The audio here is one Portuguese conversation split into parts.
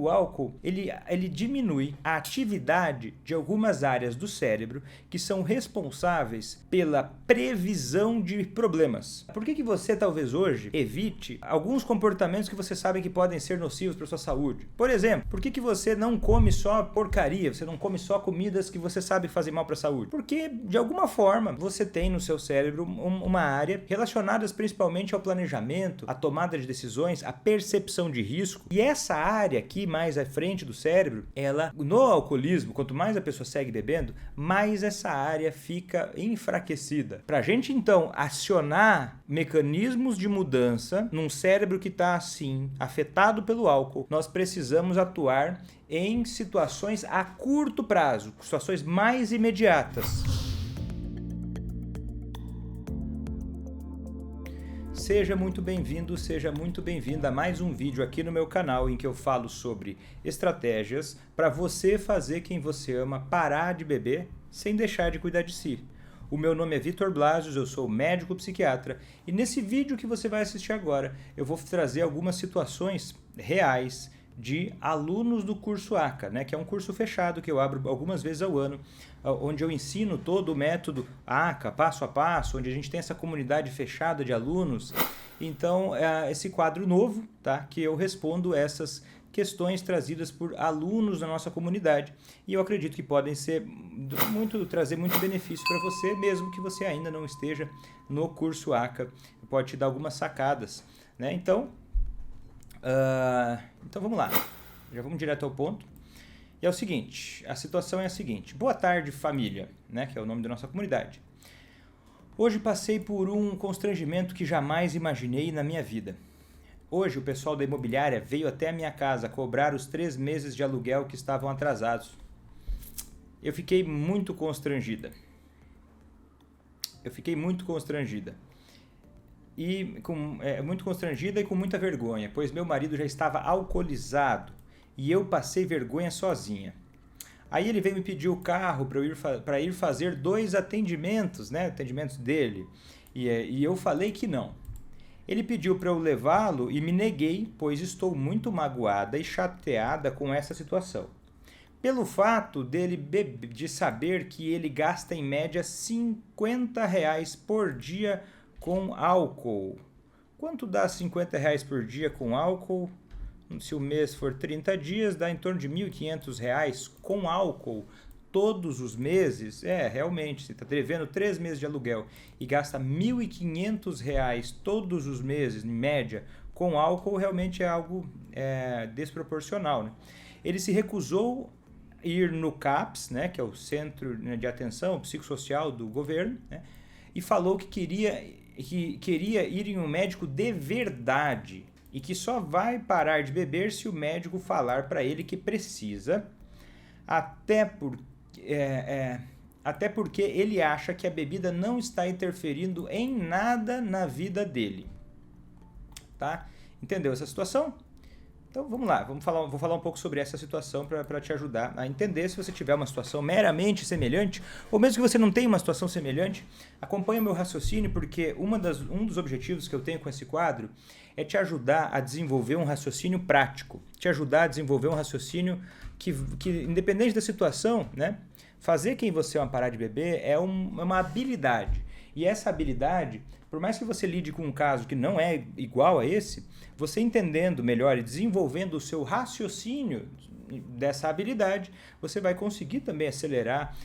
o álcool, ele diminui a atividade de algumas áreas do cérebro que são responsáveis pela previsão de problemas. Por que você talvez hoje evite alguns comportamentos que você sabe que podem ser nocivos para a sua saúde? Por exemplo, por que você não come só porcaria, você não come só comidas que você sabe que fazem mal para a saúde? Porque, de alguma forma, você tem no seu cérebro uma área relacionada principalmente ao planejamento, à tomada de decisões, à percepção de risco. E essa área aqui, mais à frente do cérebro, ela, no alcoolismo, quanto mais a pessoa segue bebendo, mais essa área fica enfraquecida. Para a gente, então, acionar mecanismos de mudança num cérebro que está, assim, afetado pelo álcool, nós precisamos atuar em situações a curto prazo, situações mais imediatas. Seja muito bem-vindo, seja muito bem-vinda a mais um vídeo aqui no meu canal em que eu falo sobre estratégias para você fazer quem você ama parar de beber sem deixar de cuidar de si. O meu nome é Vitor Blasius, eu sou médico psiquiatra e nesse vídeo que você vai assistir agora eu vou trazer algumas situações reais de alunos do curso ACA, né, que é um curso fechado que eu abro algumas vezes ao ano, onde eu ensino todo o método ACA, passo a passo, onde a gente tem essa comunidade fechada de alunos. Então, é esse quadro novo, tá, que eu respondo essas questões trazidas por alunos da nossa comunidade e eu acredito que podem trazer muito benefício para você, mesmo que você ainda não esteja no curso ACA, pode te dar algumas sacadas, né? Então vamos lá, já vamos direto ao ponto. E é o seguinte, a situação é a seguinte: boa tarde família, né, que é o nome da nossa comunidade. Hoje passei por um constrangimento que jamais imaginei na minha vida. Hoje o pessoal da imobiliária veio até a minha casa cobrar os 3 meses de aluguel que estavam atrasados. Eu fiquei muito constrangida. Muito constrangida e com muita vergonha, pois meu marido já estava alcoolizado e eu passei vergonha sozinha. Aí ele veio me pedir o carro para ir fazer 2 atendimentos, né, atendimentos dele, e eu falei que não. Ele pediu para eu levá-lo e me neguei, pois estou muito magoada e chateada com essa situação. Pelo fato de saber que ele gasta em média R$50 por dia com álcool. Quanto dá R$50 por dia com álcool? Se o mês for 30 dias, dá em torno de R$1.500 com álcool todos os meses. Realmente, você está devendo 3 meses de aluguel e gasta R$1.500 todos os meses, em média, com álcool, realmente é algo desproporcional, né? Ele se recusou a ir no CAPS, né, que é o Centro de Atenção Psicossocial do governo, né, e falou que queria ir em um médico de verdade e que só vai parar de beber se o médico falar para ele que precisa, até porque ele acha que a bebida não está interferindo em nada na vida dele. Tá? Entendeu essa situação? Então vamos lá, vou falar um pouco sobre essa situação para te ajudar a entender. Se você tiver uma situação meramente semelhante, ou mesmo que você não tenha uma situação semelhante, acompanhe o meu raciocínio, porque um dos objetivos que eu tenho com esse quadro é te ajudar a desenvolver um raciocínio prático, te ajudar a desenvolver um raciocínio que independente da situação, né, fazer quem você ama parar de beber é uma habilidade. E essa habilidade, por mais que você lide com um caso que não é igual a esse, você entendendo melhor e desenvolvendo o seu raciocínio dessa habilidade, você vai conseguir também acelerar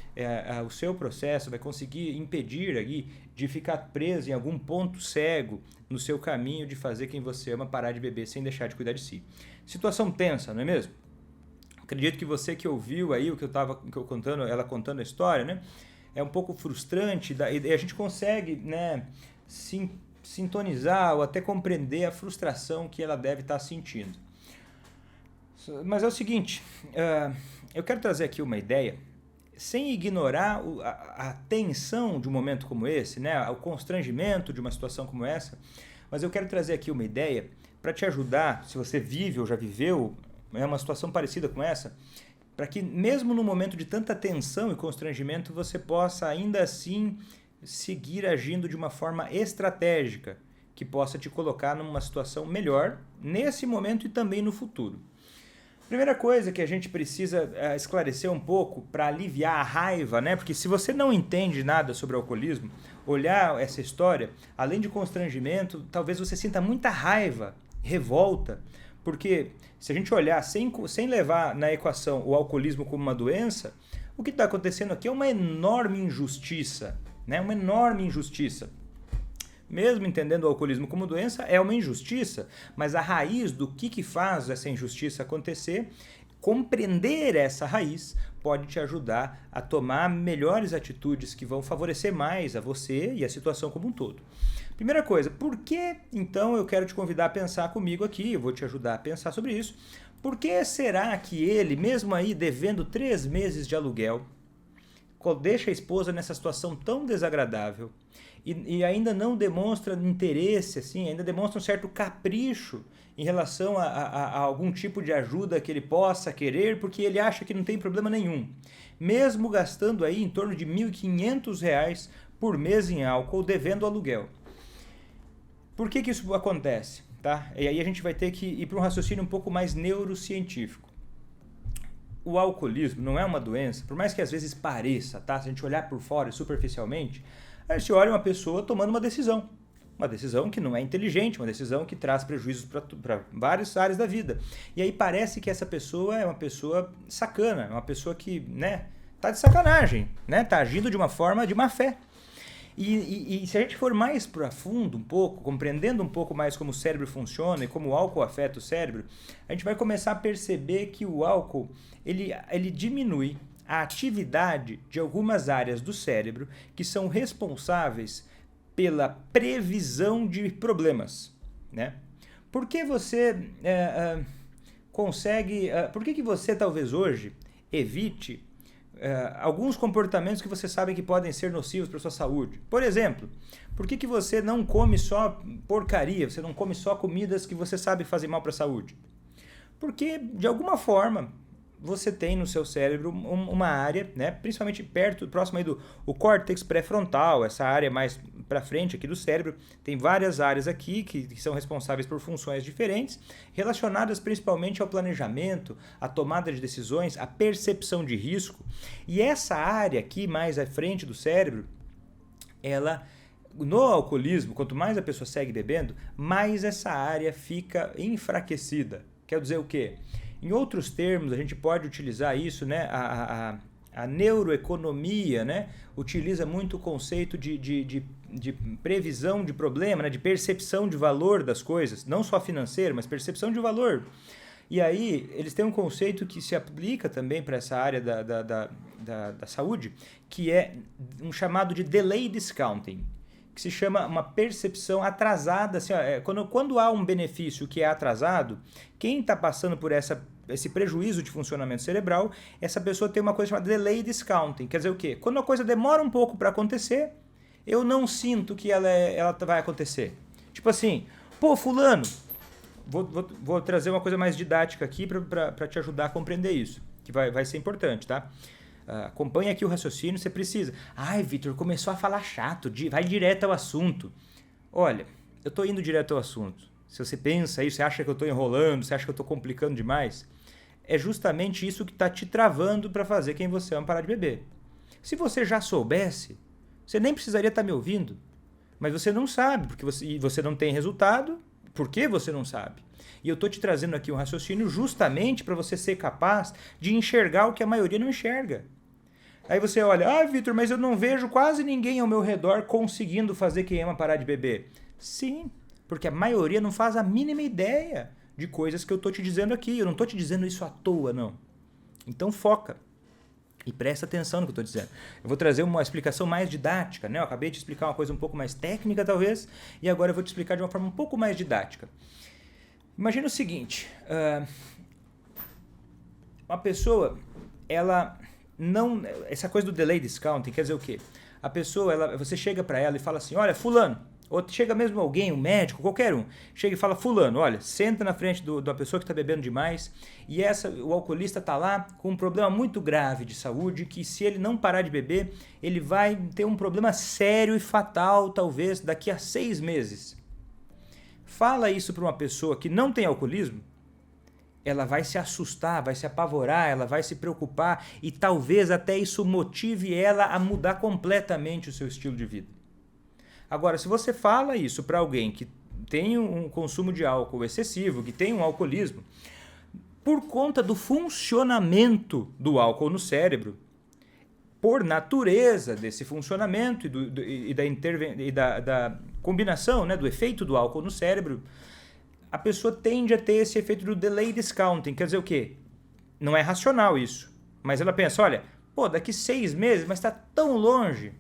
o seu processo, vai conseguir impedir aí de ficar preso em algum ponto cego no seu caminho de fazer quem você ama parar de beber sem deixar de cuidar de si. Situação tensa, não é mesmo? Acredito que você que ouviu aí ela contando a história, né? É um pouco frustrante e a gente consegue, né, sintonizar ou até compreender a frustração que ela deve estar sentindo. Mas é o seguinte, eu quero trazer aqui uma ideia, sem ignorar a tensão de um momento como esse, né, o constrangimento de uma situação como essa, mas eu quero trazer aqui uma ideia para te ajudar, se você vive ou já viveu uma situação parecida com essa, para que mesmo no momento de tanta tensão e constrangimento você possa ainda assim seguir agindo de uma forma estratégica que possa te colocar numa situação melhor nesse momento e também no futuro. Primeira coisa que a gente precisa esclarecer um pouco para aliviar a raiva, né? Porque se você não entende nada sobre o alcoolismo, olhar essa história, além de constrangimento, talvez você sinta muita raiva, revolta, porque se a gente olhar sem levar na equação o alcoolismo como uma doença, o que está acontecendo aqui é uma enorme injustiça, né? Uma enorme injustiça. Mesmo entendendo o alcoolismo como doença, é uma injustiça, mas a raiz do que faz essa injustiça acontecer, compreender essa raiz pode te ajudar a tomar melhores atitudes que vão favorecer mais a você e a situação como um todo. Primeira coisa, por que então eu quero te convidar a pensar comigo aqui, eu vou te ajudar a pensar sobre isso, por que será que ele, mesmo aí devendo 3 meses de aluguel, deixa a esposa nessa situação tão desagradável e ainda não demonstra interesse, assim, ainda demonstra um certo capricho em relação a algum tipo de ajuda que ele possa querer, porque ele acha que não tem problema nenhum. Mesmo gastando aí em torno de R$ 1.500 por mês em álcool, devendo aluguel. Por que isso acontece? Tá? E aí a gente vai ter que ir para um raciocínio um pouco mais neurocientífico. O alcoolismo não é uma doença, por mais que às vezes pareça, tá? Se a gente olhar por fora superficialmente, a gente olha uma pessoa tomando uma decisão que não é inteligente, uma decisão que traz prejuízos para várias áreas da vida. E aí parece que essa pessoa é uma pessoa sacana, é uma pessoa que, né, tá de sacanagem, né, tá agindo de uma forma de má fé. E se a gente for mais para fundo um pouco, compreendendo um pouco mais como o cérebro funciona e como o álcool afeta o cérebro, a gente vai começar a perceber que o álcool ele diminui a atividade de algumas áreas do cérebro que são responsáveis pela previsão de problemas, né? Por que você por que você talvez hoje evite alguns comportamentos que você sabe que podem ser nocivos para a sua saúde? Por exemplo, por que você não come só porcaria, você não come só comidas que você sabe fazem mal para a saúde? Porque, de alguma forma, você tem no seu cérebro uma área, né, principalmente próximo aí do córtex pré-frontal, essa área mais para frente aqui do cérebro, tem várias áreas aqui que são responsáveis por funções diferentes, relacionadas principalmente ao planejamento, à tomada de decisões, à percepção de risco. E essa área aqui mais à frente do cérebro, ela, no alcoolismo, quanto mais a pessoa segue bebendo, mais essa área fica enfraquecida. Quer dizer o quê? Em outros termos, a gente pode utilizar isso, né? A neuroeconomia, né, utiliza muito o conceito de previsão de problema, né, de percepção de valor das coisas, não só financeiro, mas percepção de valor. E aí, eles têm um conceito que se aplica também para essa área da saúde, que é um chamado de delay discounting, que se chama uma percepção atrasada. Assim, quando há um benefício que é atrasado, quem está passando por esse prejuízo de funcionamento cerebral, essa pessoa tem uma coisa chamada delay discounting. Quer dizer o quê? Quando a coisa demora um pouco para acontecer, eu não sinto que ela vai acontecer. Tipo assim, pô, fulano, vou trazer uma coisa mais didática aqui para te ajudar a compreender isso, que vai ser importante, tá? Acompanhe aqui o raciocínio, você precisa. Ai, Vitor, começou a falar chato, vai direto ao assunto. Olha, eu estou indo direto ao assunto. Se você pensa isso, você acha que eu estou enrolando, você acha que eu estou complicando demais, é justamente isso que está te travando para fazer quem você ama parar de beber. Se você já soubesse, você nem precisaria estar me ouvindo, mas você não sabe, porque você não tem resultado, porque você não sabe. E eu estou te trazendo aqui um raciocínio justamente para você ser capaz de enxergar o que a maioria não enxerga. Aí você olha, Vitor, mas eu não vejo quase ninguém ao meu redor conseguindo fazer quem ama parar de beber. Sim, porque a maioria não faz a mínima ideia de coisas que eu estou te dizendo aqui. Eu não estou te dizendo isso à toa, não. Então foca e presta atenção no que eu estou dizendo. Eu vou trazer uma explicação mais didática, né? Eu acabei de explicar uma coisa um pouco mais técnica, talvez, e agora eu vou te explicar de uma forma um pouco mais didática. Imagina o seguinte, uma pessoa, ela não... Essa coisa do delay discounting quer dizer o quê? A pessoa, você chega para ela e fala assim, olha, fulano, ou chega mesmo alguém, um médico, qualquer um, chega e fala, fulano, olha, senta na frente da pessoa que está bebendo demais e o alcoolista está lá com um problema muito grave de saúde, que se ele não parar de beber, ele vai ter um problema sério e fatal, talvez, daqui a 6 meses. Fala isso para uma pessoa que não tem alcoolismo, ela vai se assustar, vai se apavorar, ela vai se preocupar e talvez até isso motive ela a mudar completamente o seu estilo de vida. Agora, se você fala isso para alguém que tem um consumo de álcool excessivo, que tem um alcoolismo, por conta do funcionamento do álcool no cérebro, por natureza desse funcionamento da combinação, né, do efeito do álcool no cérebro, a pessoa tende a ter esse efeito do delay discounting. Quer dizer o quê? Não é racional isso. Mas ela pensa, olha, pô, daqui 6 meses, mas está tão longe.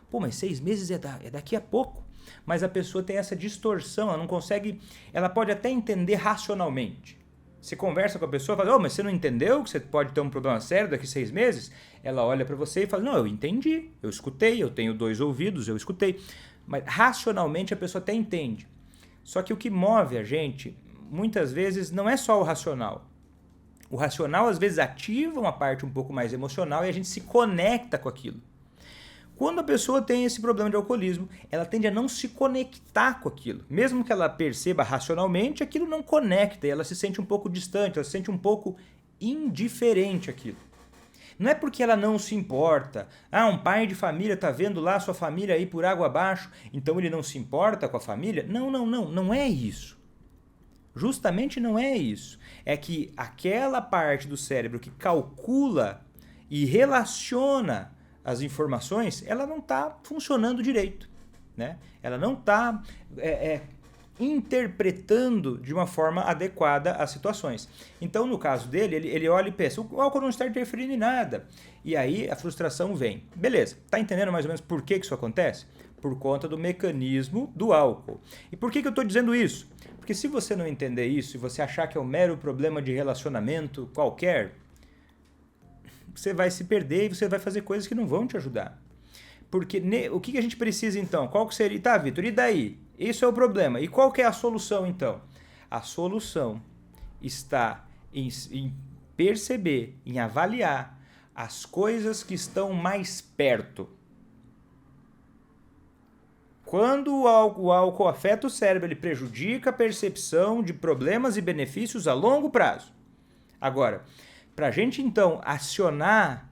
Pô, mas 6 meses é daqui a pouco. Mas a pessoa tem essa distorção, ela não consegue... Ela pode até entender racionalmente. Você conversa com a pessoa e fala, mas você não entendeu que você pode ter um problema sério daqui a 6 meses? Ela olha para você e fala, não, eu entendi, eu escutei, eu tenho 2 ouvidos, eu escutei. Mas racionalmente a pessoa até entende. Só que o que move a gente, muitas vezes, não é só o racional. O racional, às vezes, ativa uma parte um pouco mais emocional e a gente se conecta com aquilo. Quando a pessoa tem esse problema de alcoolismo, ela tende a não se conectar com aquilo. Mesmo que ela perceba racionalmente, aquilo não conecta e ela se sente um pouco distante, ela se sente um pouco indiferente àquilo. Não é porque ela não se importa. Um pai de família está vendo lá sua família aí por água abaixo, então ele não se importa com a família? Não é isso. Justamente não é isso. É que aquela parte do cérebro que calcula e relaciona as informações, ela não está funcionando direito, né? Ela não está interpretando de uma forma adequada as situações. Então, no caso dele, ele olha e pensa, o álcool não está interferindo em nada. E aí a frustração vem. Beleza, tá entendendo mais ou menos por que isso acontece? Por conta do mecanismo do álcool. E por que eu estou dizendo isso? Porque se você não entender isso e você achar que é um mero problema de relacionamento qualquer, você vai se perder e você vai fazer coisas que não vão te ajudar. Porque o que a gente precisa então? Qual que seria? Tá, Vitor, e daí? Isso é o problema. E qual que é a solução então? A solução está em perceber, em avaliar as coisas que estão mais perto. Quando o álcool afeta o cérebro, ele prejudica a percepção de problemas e benefícios a longo prazo. Agora, para a gente então acionar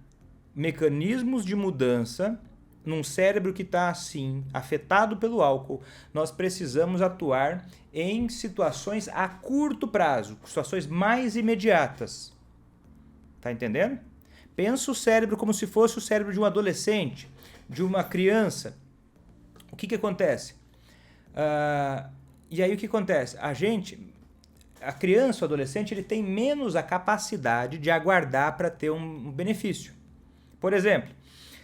mecanismos de mudança num cérebro que está assim, afetado pelo álcool, nós precisamos atuar em situações a curto prazo, situações mais imediatas. Tá entendendo? Pensa o cérebro como se fosse o cérebro de um adolescente, de uma criança. O que acontece? E aí o que acontece? A criança, o adolescente, ele tem menos a capacidade de aguardar para ter um benefício. Por exemplo,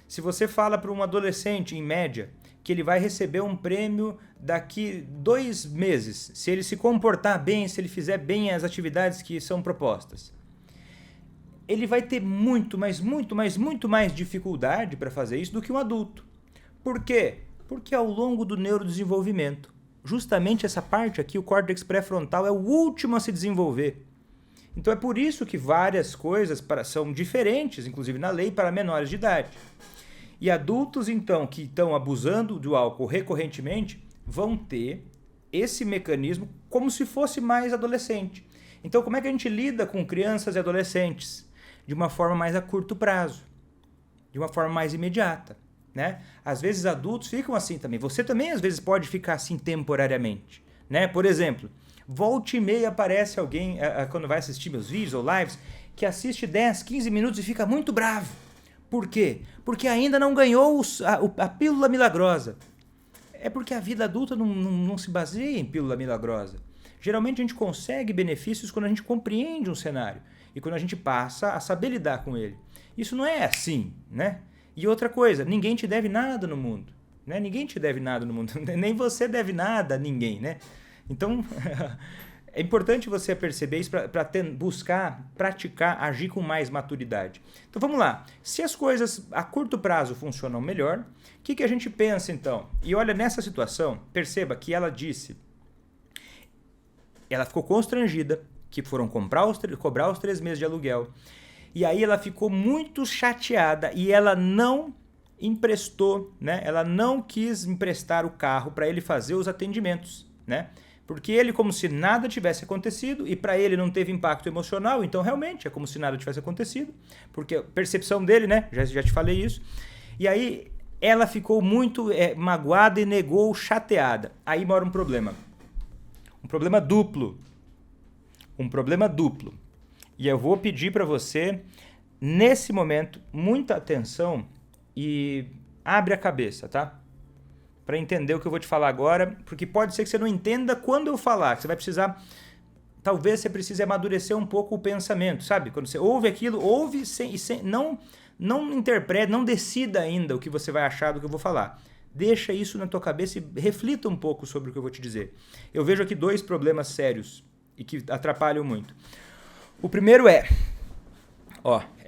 se você fala para um adolescente, em média, que ele vai receber um prêmio daqui 2 meses, se ele se comportar bem, se ele fizer bem as atividades que são propostas, ele vai ter muito mais dificuldade para fazer isso do que um adulto. Por quê? Porque ao longo do neurodesenvolvimento, justamente essa parte aqui, o córtex pré-frontal, é o último a se desenvolver. Então é por isso que várias coisas são diferentes, inclusive na lei, para menores de idade. E adultos, então, que estão abusando do álcool recorrentemente, vão ter esse mecanismo como se fosse mais adolescente. Então, como é que a gente lida com crianças e adolescentes? De uma forma mais a curto prazo, de uma forma mais imediata, né? Às vezes adultos ficam assim também. Você também, às vezes, pode ficar assim temporariamente, né? Por exemplo, volta e meia aparece alguém, quando vai assistir meus vídeos ou lives, que assiste 10, 15 minutos e fica muito bravo. Por quê? Porque ainda não ganhou a pílula milagrosa. É porque a vida adulta não se baseia em pílula milagrosa. Geralmente a gente consegue benefícios quando a gente compreende um cenário e quando a gente passa a saber lidar com ele. Isso não é assim, né? E outra coisa, ninguém te deve nada no mundo, né? Ninguém te deve nada no mundo, nem você deve nada a ninguém, né? Então, é importante você perceber isso para buscar, praticar, agir com mais maturidade. Então vamos lá. Se as coisas a curto prazo funcionam melhor, o que a gente pensa então? E olha, nessa situação, perceba que ela disse, ela ficou constrangida, que foram cobrar os 3 meses de aluguel. E aí ela ficou muito chateada e ela não emprestou, né? Ela não quis emprestar o carro para ele fazer os atendimentos, né? Porque ele como se nada tivesse acontecido e para ele não teve impacto emocional, então realmente é como se nada tivesse acontecido, porque a percepção dele, né, já te falei isso. E aí ela ficou muito magoada e negou, chateada. Aí mora um problema. Um problema duplo. E eu vou pedir para você, nesse momento, muita atenção e abre a cabeça, tá? Para entender o que eu vou te falar agora, porque pode ser que você não entenda quando eu falar, que você vai precisar, talvez você precise amadurecer um pouco o pensamento, sabe? Quando você ouve aquilo, ouve não interprete, não decida ainda o que você vai achar do que eu vou falar. Deixa isso na tua cabeça e reflita um pouco sobre o que eu vou te dizer. Eu vejo aqui 2 problemas sérios e que atrapalham muito. O primeiro é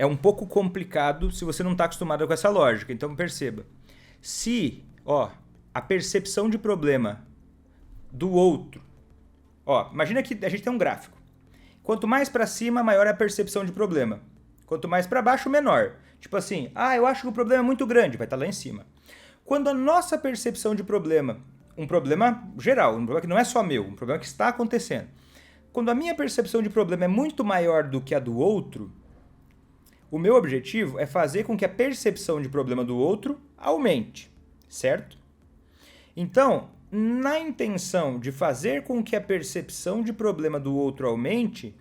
um pouco complicado se você não está acostumado com essa lógica, então perceba. Se, a percepção de problema do outro, imagina que a gente tem um gráfico. Quanto mais para cima, maior é a percepção de problema. Quanto mais para baixo, menor. Tipo assim, eu acho que o problema é muito grande, vai estar lá em cima. Quando a nossa percepção de problema, um problema geral, um problema que não é só meu, um problema que está acontecendo. Quando a minha percepção de problema é muito maior do que a do outro, o meu objetivo é fazer com que a percepção de problema do outro aumente, certo? Então, na intenção de fazer com que a percepção de problema do outro aumente,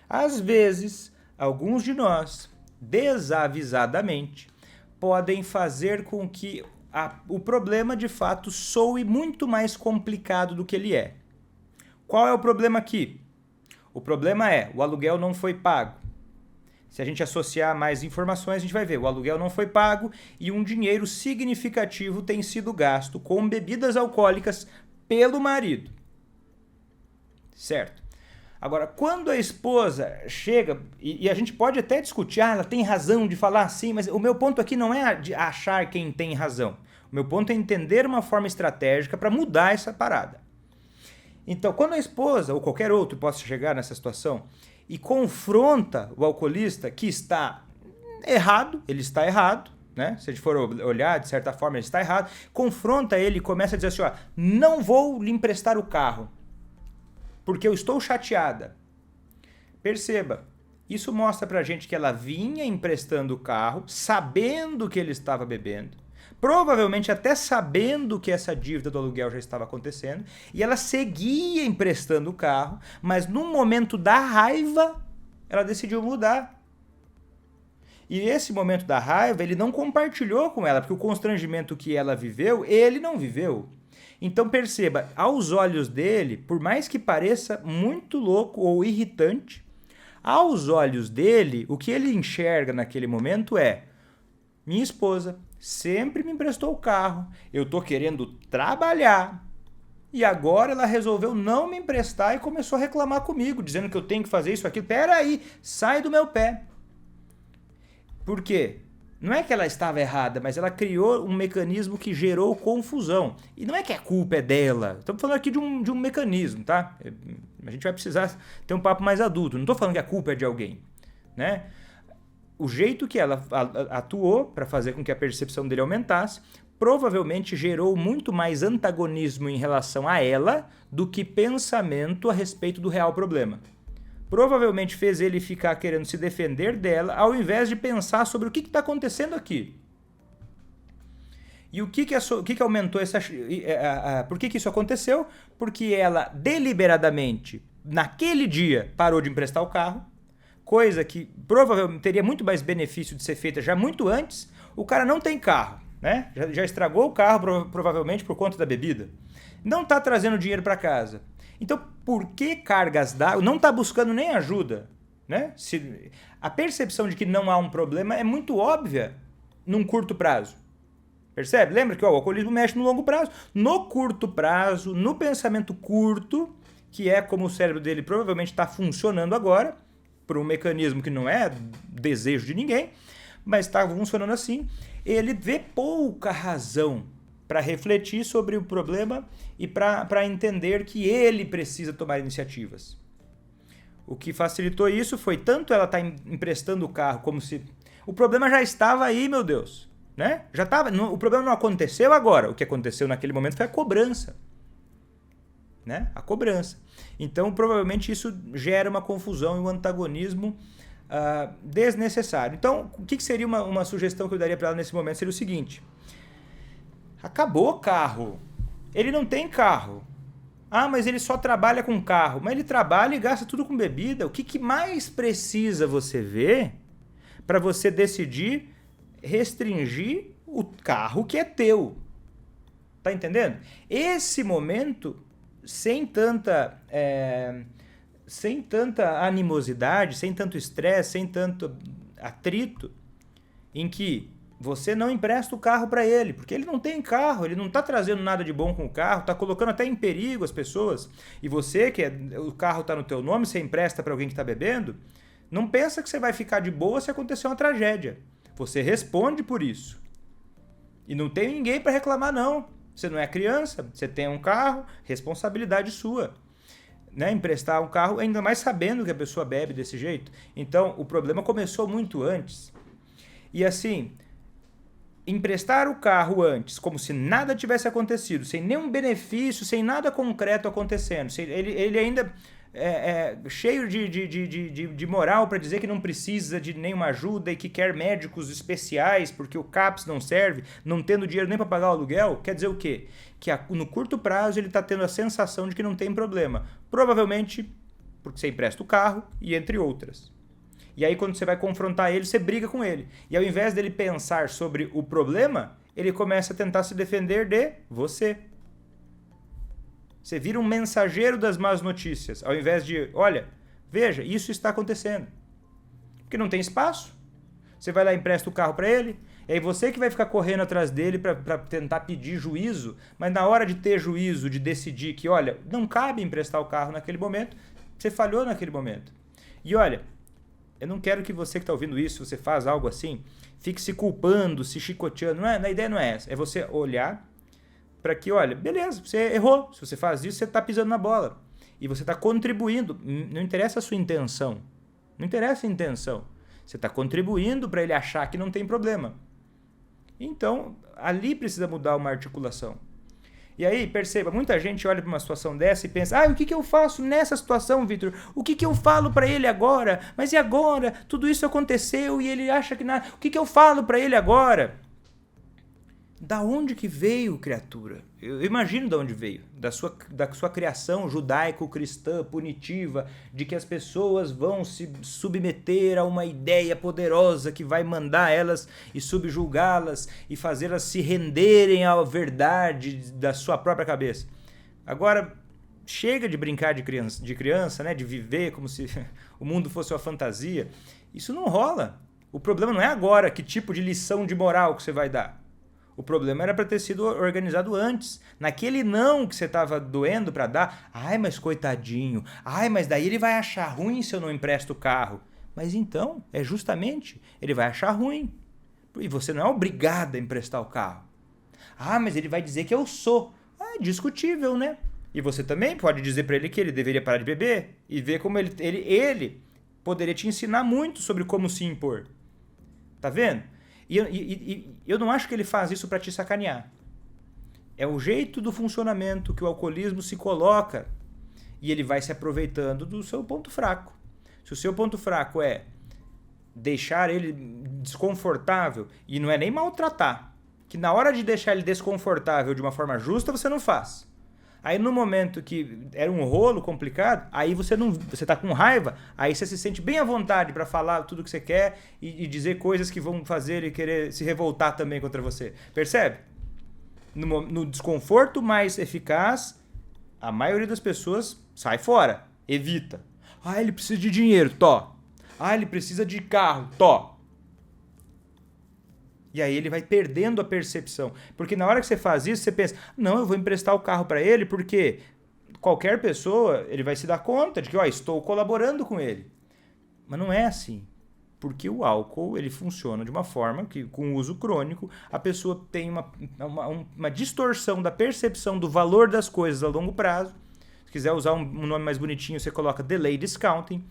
às vezes, alguns de nós, desavisadamente, podem fazer com que o problema de fato soe muito mais complicado do que ele é. Qual é o problema aqui? O problema é, o aluguel não foi pago. Se a gente associar mais informações, a gente vai ver, o aluguel não foi pago e um dinheiro significativo tem sido gasto com bebidas alcoólicas pelo marido. Certo? Agora, quando a esposa chega, e a gente pode até discutir, ela tem razão de falar assim, mas o meu ponto aqui não é de achar quem tem razão. O meu ponto é entender uma forma estratégica para mudar essa parada. Então, quando a esposa, ou qualquer outro, possa chegar nessa situação e confronta o alcoolista que está errado, ele está errado, né? Se a gente for olhar, de certa forma, ele está errado, confronta ele e começa a dizer assim, não vou lhe emprestar o carro, porque eu estou chateada. Perceba, isso mostra pra gente que ela vinha emprestando o carro, sabendo que ele estava bebendo, provavelmente até sabendo que essa dívida do aluguel já estava acontecendo, e ela seguia emprestando o carro, mas no momento da raiva, ela decidiu mudar. E esse momento da raiva, ele não compartilhou com ela, porque o constrangimento que ela viveu, ele não viveu. Então perceba, aos olhos dele, por mais que pareça muito louco ou irritante, aos olhos dele, o que ele enxerga naquele momento é: minha esposa sempre me emprestou o carro, eu tô querendo trabalhar, e agora ela resolveu não me emprestar e começou a reclamar comigo, dizendo que eu tenho que fazer isso, aquilo. Peraí, sai do meu pé. Por quê? Não é que ela estava errada, mas ela criou um mecanismo que gerou confusão. E não é que a culpa é dela. Estamos falando aqui de um mecanismo, tá? A gente vai precisar ter um papo mais adulto. Não estou falando que a culpa é de alguém, né? O jeito que ela atuou para fazer com que a percepção dele aumentasse provavelmente gerou muito mais antagonismo em relação a ela do que pensamento a respeito do real problema. Provavelmente fez ele ficar querendo se defender dela, ao invés de pensar sobre o que está acontecendo aqui. E o que aumentou essa... Por que isso aconteceu? Porque ela deliberadamente, naquele dia, parou de emprestar o carro, coisa que provavelmente teria muito mais benefício de ser feita já muito antes. O cara não tem carro, né? Já estragou o carro provavelmente por conta da bebida. Não está trazendo dinheiro para casa. Então, por que cargas d'água? Não está buscando nem ajuda, né? A percepção de que não há um problema é muito óbvia num curto prazo. Percebe? Lembra que o alcoolismo mexe no longo prazo. No curto prazo, no pensamento curto, que é como o cérebro dele provavelmente está funcionando agora, por um mecanismo que não é desejo de ninguém, mas está funcionando assim, ele vê pouca razão para refletir sobre o problema e para entender que ele precisa tomar iniciativas. O que facilitou isso foi tanto ela estar emprestando o carro como se... O problema já estava aí, meu Deus, né? Já estava, o problema não aconteceu agora. O que aconteceu naquele momento foi a cobrança. né? A cobrança. Então, provavelmente isso gera uma confusão e um antagonismo desnecessário. Então, o que seria uma sugestão que eu daria para ela nesse momento? Seria o seguinte: acabou o carro. Ele não tem carro. Ah, mas ele só trabalha com carro. Mas ele trabalha e gasta tudo com bebida. O que mais precisa você ver para você decidir restringir o carro que é teu? Tá entendendo? Esse momento, sem tanta animosidade, sem tanto estresse, sem tanto atrito, em que você não empresta o carro para ele, porque ele não tem carro, ele não está trazendo nada de bom com o carro, está colocando até em perigo as pessoas. E você, o carro está no teu nome, você empresta para alguém que está bebendo, não pensa que você vai ficar de boa se acontecer uma tragédia. Você responde por isso. E não tem ninguém para reclamar, não. Você não é criança, você tem um carro, responsabilidade sua. Né? Emprestar um carro, ainda mais sabendo que a pessoa bebe desse jeito. Então, o problema começou muito antes. E assim, emprestar o carro antes, como se nada tivesse acontecido, sem nenhum benefício, sem nada concreto acontecendo. Ele ainda cheio de moral para dizer que não precisa de nenhuma ajuda e que quer médicos especiais porque o CAPS não serve, não tendo dinheiro nem para pagar o aluguel. Quer dizer o quê? Que no curto prazo ele está tendo a sensação de que não tem problema. Provavelmente porque você empresta o carro e entre outras. E aí quando você vai confrontar ele, você briga com ele. E ao invés dele pensar sobre o problema, ele começa a tentar se defender de você. Você vira um mensageiro das más notícias, ao invés de, olha, veja, isso está acontecendo. Porque não tem espaço. Você vai lá e empresta o carro para ele, e aí você que vai ficar correndo atrás dele para tentar pedir juízo, mas na hora de ter juízo, de decidir que, olha, não cabe emprestar o carro naquele momento, você falhou naquele momento. E olha, eu não quero que você que está ouvindo isso, você faz algo assim, fique se culpando, se chicoteando. A ideia não é essa. É você olhar para que, olha, beleza, você errou. Se você faz isso, você está pisando na bola. E você está contribuindo. Não interessa a sua intenção. Não interessa a intenção. Você está contribuindo para ele achar que não tem problema. Então, ali precisa mudar uma articulação. E aí, perceba, muita gente olha para uma situação dessa e pensa, o que eu faço nessa situação, Vitor? O que eu falo para ele agora? Mas e agora? Tudo isso aconteceu e ele acha que nada... O que eu falo para ele agora? Da onde que veio, criatura? Eu imagino de onde veio. Da sua criação judaico-cristã punitiva, de que as pessoas vão se submeter a uma ideia poderosa que vai mandar elas e subjugá-las e fazê-las se renderem à verdade da sua própria cabeça. Agora, chega de brincar de criança, né? De viver como se o mundo fosse uma fantasia. Isso não rola. O problema não é agora que tipo de lição de moral que você vai dar. O problema era para ter sido organizado antes. Naquele não que você estava doendo para dar. Ai, mas coitadinho. Ai, mas daí ele vai achar ruim se eu não empresto o carro. Mas então, é justamente, ele vai achar ruim. E você não é obrigado a emprestar o carro. Ah, mas ele vai dizer que eu sou. É discutível, né? E você também pode dizer para ele que ele deveria parar de beber. E ver como ele poderia te ensinar muito sobre como se impor. Tá vendo? E eu não acho que ele faz isso para te sacanear. É o jeito do funcionamento que o alcoolismo se coloca e ele vai se aproveitando do seu ponto fraco. Se o seu ponto fraco é deixar ele desconfortável, e não é nem maltratar, que na hora de deixar ele desconfortável de uma forma justa, você não faz. Aí no momento que era um rolo complicado, aí você tá com raiva, aí você se sente bem à vontade para falar tudo que você quer e dizer coisas que vão fazer ele querer se revoltar também contra você. Percebe? No desconforto mais eficaz, a maioria das pessoas sai fora, evita. Ah, ele precisa de dinheiro, tó. Ah, ele precisa de carro, tó. E aí ele vai perdendo a percepção. Porque na hora que você faz isso, você pensa, não, eu vou emprestar o carro para ele porque qualquer pessoa, ele vai se dar conta de que, estou colaborando com ele. Mas não é assim. Porque o álcool, ele funciona de uma forma que, com o uso crônico, a pessoa tem uma distorção da percepção do valor das coisas a longo prazo. Se quiser usar um nome mais bonitinho, você coloca delay discounting.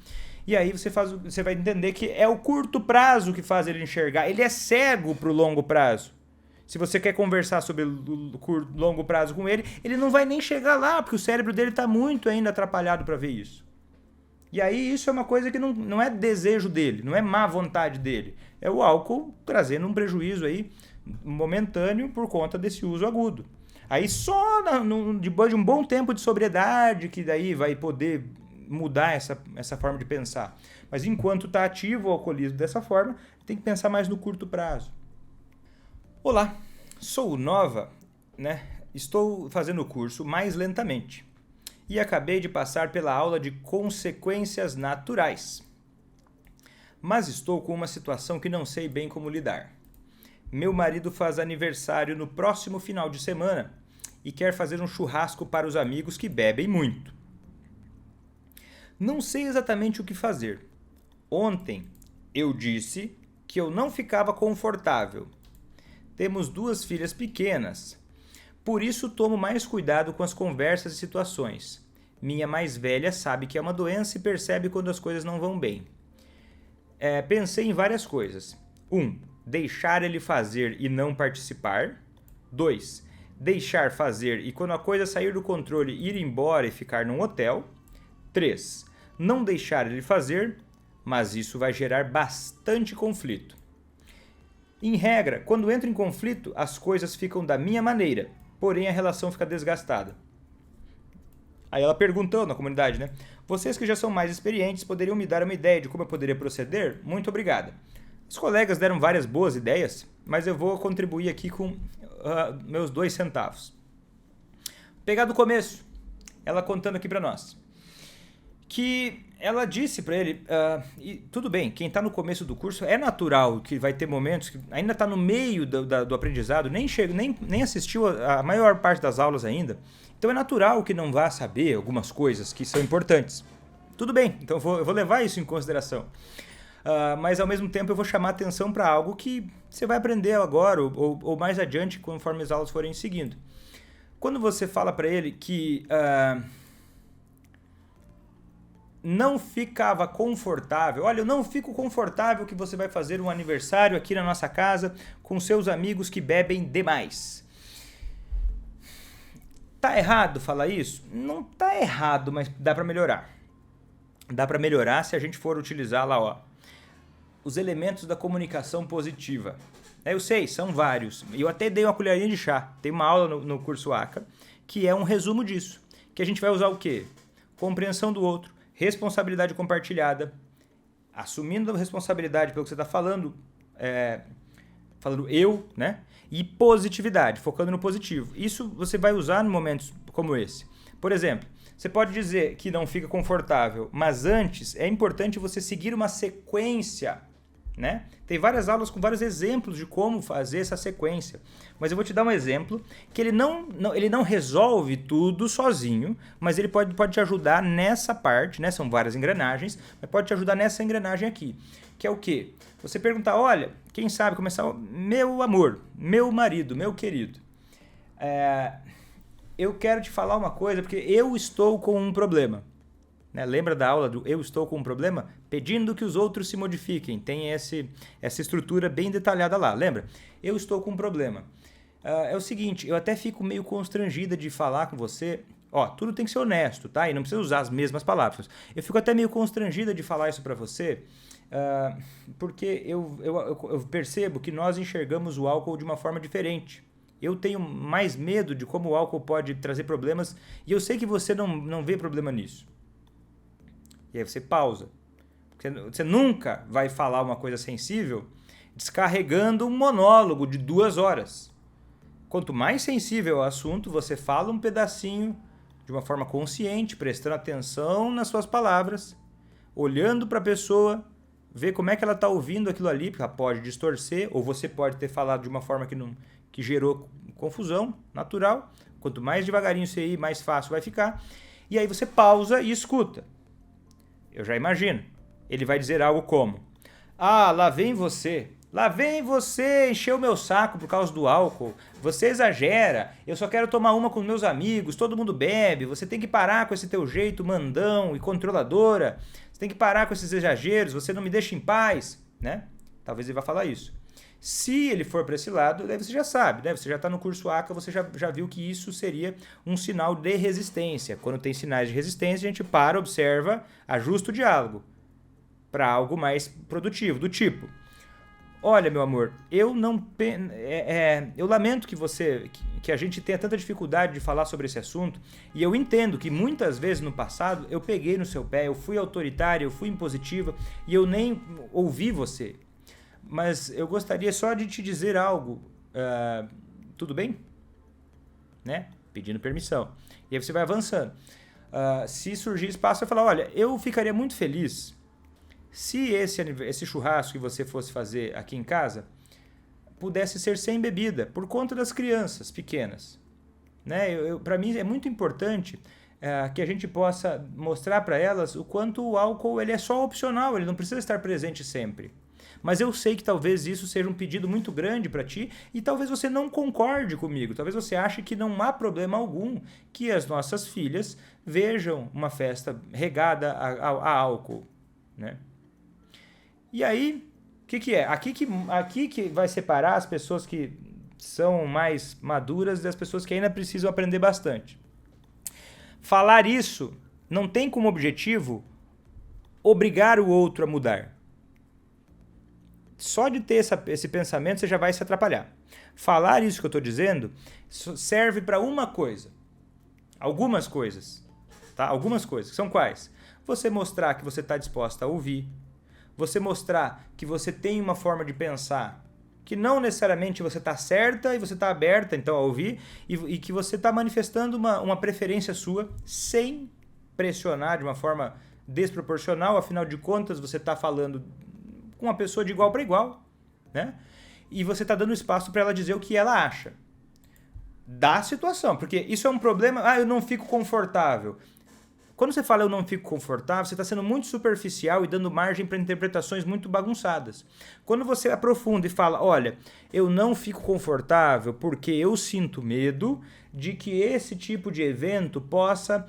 E aí você vai entender que é o curto prazo que faz ele enxergar. Ele é cego para o longo prazo. Se você quer conversar sobre longo prazo com ele, ele não vai nem chegar lá, porque o cérebro dele está muito ainda atrapalhado para ver isso. E aí isso é uma coisa que não é desejo dele, não é má vontade dele. É o álcool trazendo um prejuízo aí momentâneo por conta desse uso agudo. Aí só depois de um bom tempo de sobriedade que daí vai poder mudar essa forma de pensar. Mas enquanto está ativo o alcoolismo dessa forma, tem que pensar mais no curto prazo. Olá, sou nova, né? Estou fazendo o curso mais lentamente e acabei de passar pela aula de consequências naturais. Mas estou com uma situação que não sei bem como lidar. Meu marido faz aniversário no próximo final de semana e quer fazer um churrasco para os amigos que bebem muito. Não sei exatamente o que fazer. Ontem eu disse que eu não ficava confortável. Temos 2 filhas pequenas. Por isso tomo mais cuidado com as conversas e situações. Minha mais velha sabe que é uma doença e percebe quando as coisas não vão bem. Pensei em várias coisas. 1. Deixar ele fazer e não participar. 2. Deixar fazer e quando a coisa sair do controle ir embora e ficar num hotel. 3. Não deixar ele fazer, mas isso vai gerar bastante conflito. Em regra, quando entro em conflito, as coisas ficam da minha maneira, porém a relação fica desgastada. Aí ela perguntou na comunidade, né? Vocês que já são mais experientes poderiam me dar uma ideia de como eu poderia proceder? Muito obrigada. Os colegas deram várias boas ideias, mas eu vou contribuir aqui com meus 2 centavos. Pegar do começo, ela contando aqui para nós. Que ela disse para ele, e tudo bem, quem está no começo do curso é natural que vai ter momentos que ainda está no meio do aprendizado, nem assistiu a maior parte das aulas ainda, então é natural que não vá saber algumas coisas que são importantes. Tudo bem, então eu vou levar isso em consideração. Mas ao mesmo tempo eu vou chamar atenção para algo que você vai aprender agora ou mais adiante conforme as aulas forem seguindo. Quando você fala para ele que não ficava confortável, olha, eu não fico confortável que você vai fazer um aniversário aqui na nossa casa com seus amigos que bebem demais. Tá errado falar isso? Não tá errado, mas dá para melhorar. Dá para melhorar se a gente for utilizar lá, os elementos da comunicação positiva. Eu sei, são vários. Eu até dei uma colherinha de chá. Tem uma aula no curso ACA que é um resumo disso. Que a gente vai usar o quê? Compreensão do outro, responsabilidade compartilhada, assumindo a responsabilidade pelo que você está falando, falando eu, né? E positividade, focando no positivo. Isso você vai usar em momentos como esse. Por exemplo, você pode dizer que não fica confortável, mas antes é importante você seguir uma sequência, né? Tem várias aulas com vários exemplos de como fazer essa sequência. Mas eu vou te dar um exemplo que ele não resolve tudo sozinho, mas ele pode te ajudar nessa parte, né? São várias engrenagens, mas pode te ajudar nessa engrenagem aqui. Que é o quê? Você perguntar, olha, quem sabe começar, meu amor, meu marido, meu querido, eu quero te falar uma coisa, porque eu estou com um problema. Né? Lembra da aula do eu estou com um problema? Pedindo que os outros se modifiquem. Tem essa estrutura bem detalhada lá. Lembra? Eu estou com um problema. É o seguinte, eu até fico meio constrangida de falar com você. Tudo tem que ser honesto, tá? E não precisa usar as mesmas palavras. Eu fico até meio constrangida de falar isso para você, porque eu percebo que nós enxergamos o álcool de uma forma diferente. Eu tenho mais medo de como o álcool pode trazer problemas e eu sei que você não vê problema nisso. E aí você pausa. Você nunca vai falar uma coisa sensível descarregando um monólogo de 2 horas. Quanto mais sensível é o assunto, você fala um pedacinho de uma forma consciente, prestando atenção nas suas palavras, olhando para a pessoa, ver como é que ela está ouvindo aquilo ali, porque ela pode distorcer, ou você pode ter falado de uma forma que gerou confusão, natural. Quanto mais devagarinho você ir, mais fácil vai ficar. E aí você pausa e escuta. Eu já imagino. Ele vai dizer algo como: lá vem você. Lá vem você encher o meu saco por causa do álcool. Você exagera. Eu só quero tomar uma com meus amigos. Todo mundo bebe. Você tem que parar com esse teu jeito mandão e controladora. Você tem que parar com esses exageros. Você não me deixa em paz, né? Talvez ele vá falar isso. Se ele for para esse lado, daí você já sabe, né? Você já está no curso ACA, você já viu que isso seria um sinal de resistência. Quando tem sinais de resistência, a gente para, observa, ajusta o diálogo para algo mais produtivo, do tipo: olha, meu amor, eu não eu lamento que a gente tenha tanta dificuldade de falar sobre esse assunto, e eu entendo que muitas vezes no passado eu peguei no seu pé, eu fui autoritária, eu fui impositiva e eu nem ouvi você. Mas eu gostaria só de te dizer algo, tudo bem? Né? Pedindo permissão. E aí você vai avançando. Se surgir espaço, você vai falar: olha, eu ficaria muito feliz se esse churrasco que você fosse fazer aqui em casa pudesse ser sem bebida, por conta das crianças pequenas. Né? Para mim é muito importante que a gente possa mostrar para elas o quanto o álcool ele é só opcional, ele não precisa estar presente sempre. Mas eu sei que talvez isso seja um pedido muito grande para ti e talvez você não concorde comigo. Talvez você ache que não há problema algum que as nossas filhas vejam uma festa regada a álcool, né? E aí, o que é? Aqui que vai separar as pessoas que são mais maduras das pessoas que ainda precisam aprender bastante. Falar isso não tem como objetivo obrigar o outro a mudar. Só de ter esse pensamento você já vai se atrapalhar. Falar isso que eu estou dizendo serve para uma coisa. Algumas coisas. Tá? Algumas coisas. São quais? Você mostrar que você está disposta a ouvir. Você mostrar que você tem uma forma de pensar que não necessariamente você está certa e você está aberta então a ouvir e que você está manifestando uma preferência sua sem pressionar de uma forma desproporcional. Afinal de contas, você está falando com uma pessoa de igual para igual, né? E você está dando espaço para ela dizer o que ela acha da situação, porque isso é um problema. Eu não fico confortável. Quando você fala eu não fico confortável, você está sendo muito superficial e dando margem para interpretações muito bagunçadas. Quando você aprofunda e fala: olha, eu não fico confortável porque eu sinto medo de que esse tipo de evento possa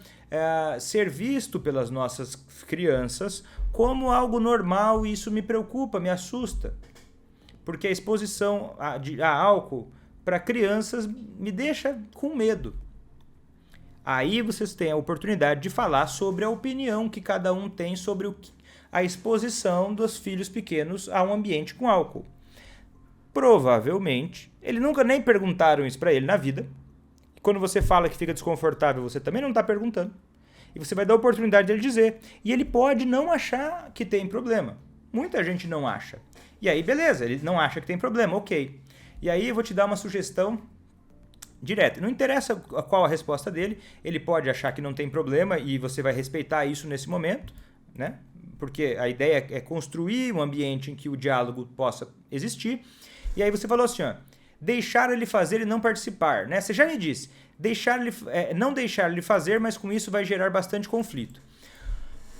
ser visto pelas nossas crianças como algo normal e isso me preocupa, me assusta. Porque a exposição a álcool para crianças me deixa com medo. Aí vocês têm a oportunidade de falar sobre a opinião que cada um tem sobre a exposição dos filhos pequenos a um ambiente com álcool. Provavelmente, eles nunca nem perguntaram isso para ele na vida. E quando você fala que fica desconfortável, você também não está perguntando. E você vai dar a oportunidade dele dizer. E ele pode não achar que tem problema. Muita gente não acha. E aí, beleza, ele não acha que tem problema, ok. E aí eu vou te dar uma sugestão direta. Não interessa qual a resposta dele, ele pode achar que não tem problema e você vai respeitar isso nesse momento, né? Porque a ideia é construir um ambiente em que o diálogo possa existir. E aí você falou assim, ó, deixar ele fazer e não participar, né? Você já me disse, não deixar ele fazer, mas com isso vai gerar bastante conflito.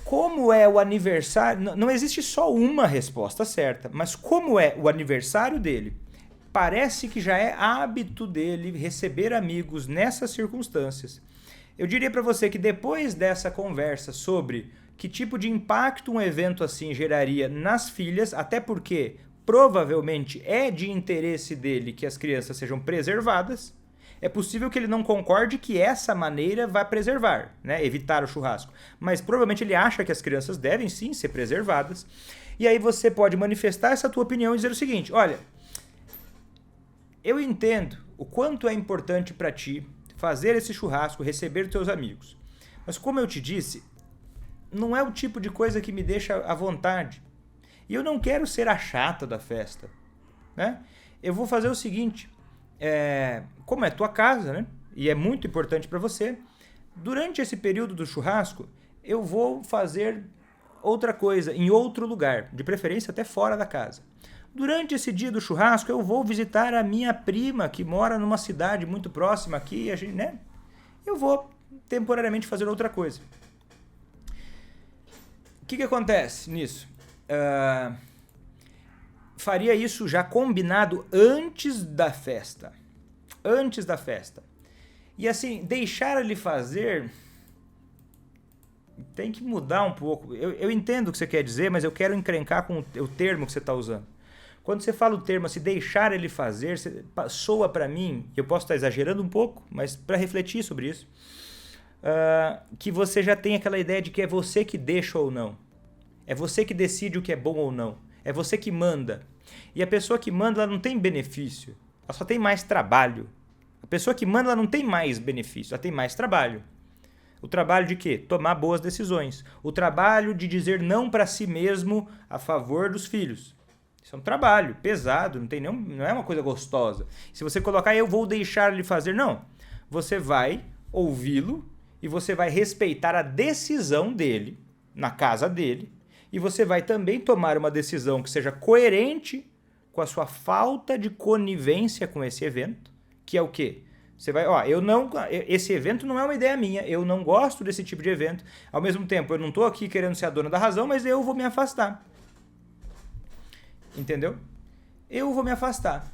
Como é o aniversário, não existe só uma resposta certa, mas como é o aniversário dele, parece que já é hábito dele receber amigos nessas circunstâncias. Eu diria para você que depois dessa conversa sobre que tipo de impacto um evento assim geraria nas filhas, até porque provavelmente é de interesse dele que as crianças sejam preservadas, é possível que ele não concorde que essa maneira vai preservar, né? Evitar o churrasco. Mas provavelmente ele acha que as crianças devem sim ser preservadas. E aí você pode manifestar essa tua opinião e dizer o seguinte, olha, eu entendo o quanto é importante para ti fazer esse churrasco, receber teus amigos. Mas como eu te disse, não é o tipo de coisa que me deixa à vontade. E eu não quero ser a chata da festa, né? Eu vou fazer o seguinte, como é tua casa, né? E é muito importante para você, durante esse período do churrasco, eu vou fazer outra coisa em outro lugar, de preferência até fora da casa. Durante esse dia do churrasco, eu vou visitar a minha prima, que mora numa cidade muito próxima aqui, né? Eu vou temporariamente fazer outra coisa. O que acontece nisso? Faria isso já combinado antes da festa. Antes da festa. E assim, deixar ele fazer tem que mudar um pouco. Eu entendo o que você quer dizer, mas eu quero encrencar com o termo que você está usando. Quando você fala o termo se deixar ele fazer, soa para mim, eu posso estar exagerando um pouco, mas para refletir sobre isso, que você já tem aquela ideia de que é você que deixa ou não. É você que decide o que é bom ou não. É você que manda. E a pessoa que manda, ela não tem benefício. Ela só tem mais trabalho. A pessoa que manda, ela não tem mais benefício. Ela tem mais trabalho. O trabalho de quê? Tomar boas decisões. O trabalho de dizer não para si mesmo a favor dos filhos. Isso é um trabalho pesado, não é uma coisa gostosa. Se você colocar, eu vou deixar ele fazer, não. Você vai ouvi-lo e você vai respeitar a decisão dele, na casa dele, e você vai também tomar uma decisão que seja coerente com a sua falta de conivência com esse evento, que é o quê? Você vai, esse evento não é uma ideia minha, eu não gosto desse tipo de evento. Ao mesmo tempo, eu não estou aqui querendo ser a dona da razão, mas eu vou me afastar. Entendeu? Eu vou me afastar.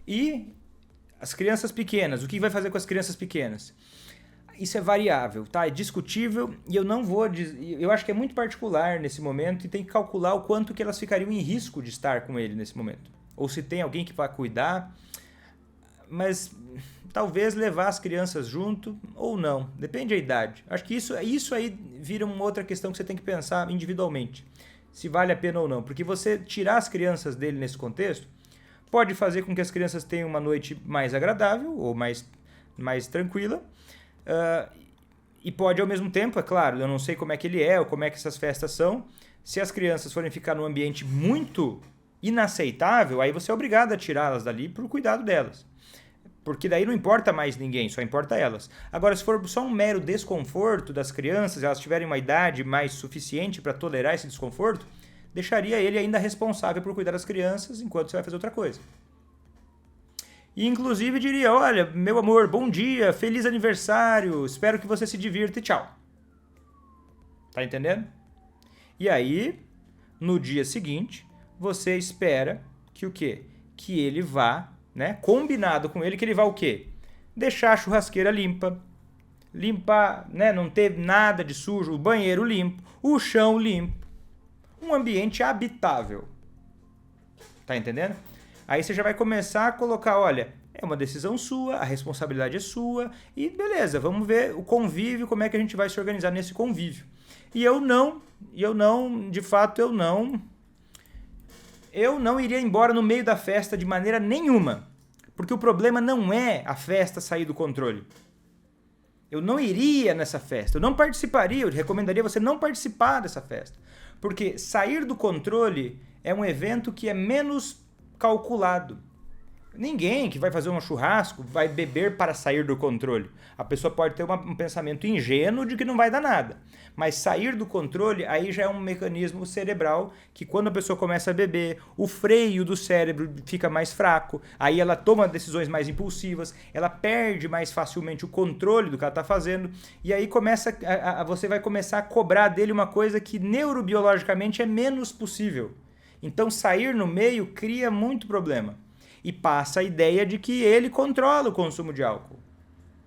E as crianças pequenas, o que vai fazer com as crianças pequenas? Isso é variável, tá? É discutível e eu acho que é muito particular nesse momento e tem que calcular o quanto que elas ficariam em risco de estar com ele nesse momento. Ou se tem alguém que vai cuidar, mas talvez levar as crianças junto ou não, depende da idade. Acho que isso aí vira uma outra questão que você tem que pensar individualmente, se vale a pena ou não, porque você tirar as crianças dele nesse contexto pode fazer com que as crianças tenham uma noite mais agradável ou mais tranquila, e pode ao mesmo tempo, é claro, eu não sei como é que ele é ou como é que essas festas são, se as crianças forem ficar num ambiente muito inaceitável, aí você é obrigado a tirá-las dali por cuidado delas. Porque daí não importa mais ninguém, só importa elas. Agora, se for só um mero desconforto das crianças, elas tiverem uma idade mais suficiente para tolerar esse desconforto, deixaria ele ainda responsável por cuidar das crianças enquanto você vai fazer outra coisa. E inclusive diria, olha, meu amor, bom dia, feliz aniversário, espero que você se divirta e tchau. Tá entendendo? E aí, no dia seguinte, você espera que o quê? Que ele vá, né? Combinado com ele que ele vai o quê? Deixar a churrasqueira limpa, limpar, né? Não ter nada de sujo, o banheiro limpo, o chão limpo, um ambiente habitável. Tá entendendo? Aí você já vai começar a colocar, olha, é uma decisão sua, a responsabilidade é sua e beleza, vamos ver o convívio, como é que a gente vai se organizar nesse convívio. E eu não iria embora no meio da festa de maneira nenhuma, porque o problema não é a festa sair do controle. Eu não iria nessa festa, eu não participaria, eu recomendaria você não participar dessa festa, porque sair do controle é um evento que é menos calculado. Ninguém que vai fazer um churrasco vai beber para sair do controle. A pessoa pode ter um pensamento ingênuo de que não vai dar nada. Mas sair do controle, aí já é um mecanismo cerebral que quando a pessoa começa a beber, o freio do cérebro fica mais fraco, aí ela toma decisões mais impulsivas, ela perde mais facilmente o controle do que ela está fazendo, e aí você vai começar a cobrar dele uma coisa que neurobiologicamente é menos possível. Então sair no meio cria muito problema. E passa a ideia de que ele controla o consumo de álcool.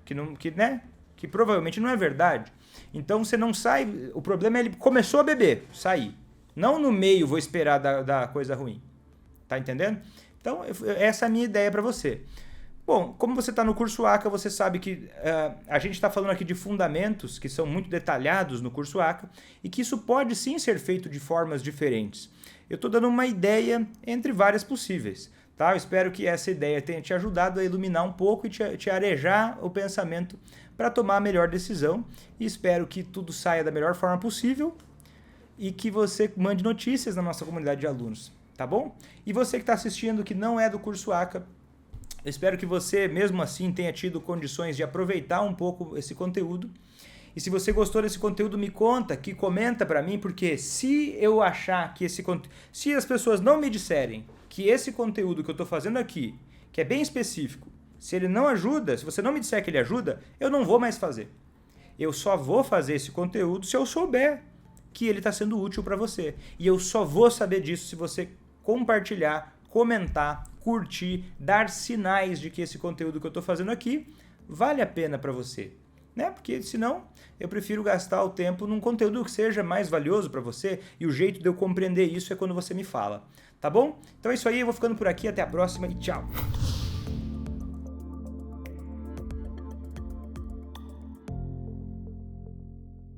Que provavelmente não é verdade. Então você não sai. O problema é ele começou a beber, sair. Não no meio vou esperar dar coisa ruim. Tá entendendo? Então, essa é a minha ideia para você. Bom, como você está no curso ACA, você sabe que a gente está falando aqui de fundamentos que são muito detalhados no curso ACA e que isso pode sim ser feito de formas diferentes. Eu estou dando uma ideia entre várias possíveis. Tá? Eu espero que essa ideia tenha te ajudado a iluminar um pouco e te arejar o pensamento para tomar a melhor decisão. E espero que tudo saia da melhor forma possível e que você mande notícias na nossa comunidade de alunos. Tá bom? E você que está assistindo que não é do curso ACA, eu espero que você, mesmo assim, tenha tido condições de aproveitar um pouco esse conteúdo. E se você gostou desse conteúdo, me comenta para mim, porque se eu achar que se as pessoas não me disserem que esse conteúdo que eu estou fazendo aqui, que é bem específico, se ele não ajuda, se você não me disser que ele ajuda, eu não vou mais fazer. Eu só vou fazer esse conteúdo se eu souber que ele está sendo útil para você. E eu só vou saber disso se você compartilhar, comentar, curtir, dar sinais de que esse conteúdo que eu estou fazendo aqui vale a pena para você. né? Porque senão eu prefiro gastar o tempo num conteúdo que seja mais valioso para você, e o jeito de eu compreender isso é quando você me fala, tá bom? Então é isso aí, eu vou ficando por aqui, até a próxima e tchau!